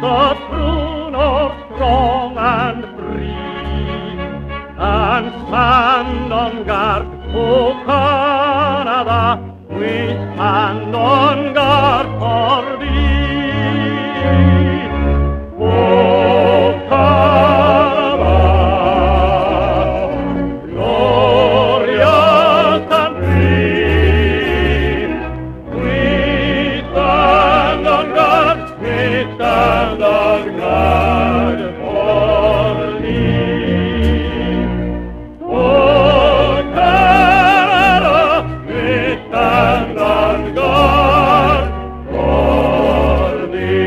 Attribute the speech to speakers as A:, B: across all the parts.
A: the true north strong and free, and stand on guard, O Canada, we stand on guard for thee. O Canada, glorious and free, we stand on guard, we stand on guard for thee. O Canada, we stand on guard for thee.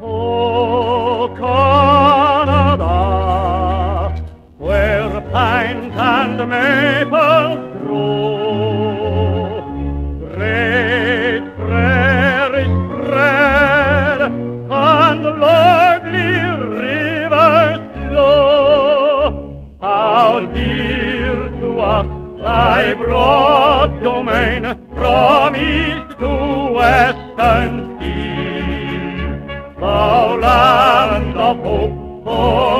A: O Canada, where pines and maples grow, great prairies spread, and lordly rivers flow. How dear to us thy broad domain from east to western sea, thou land of hope for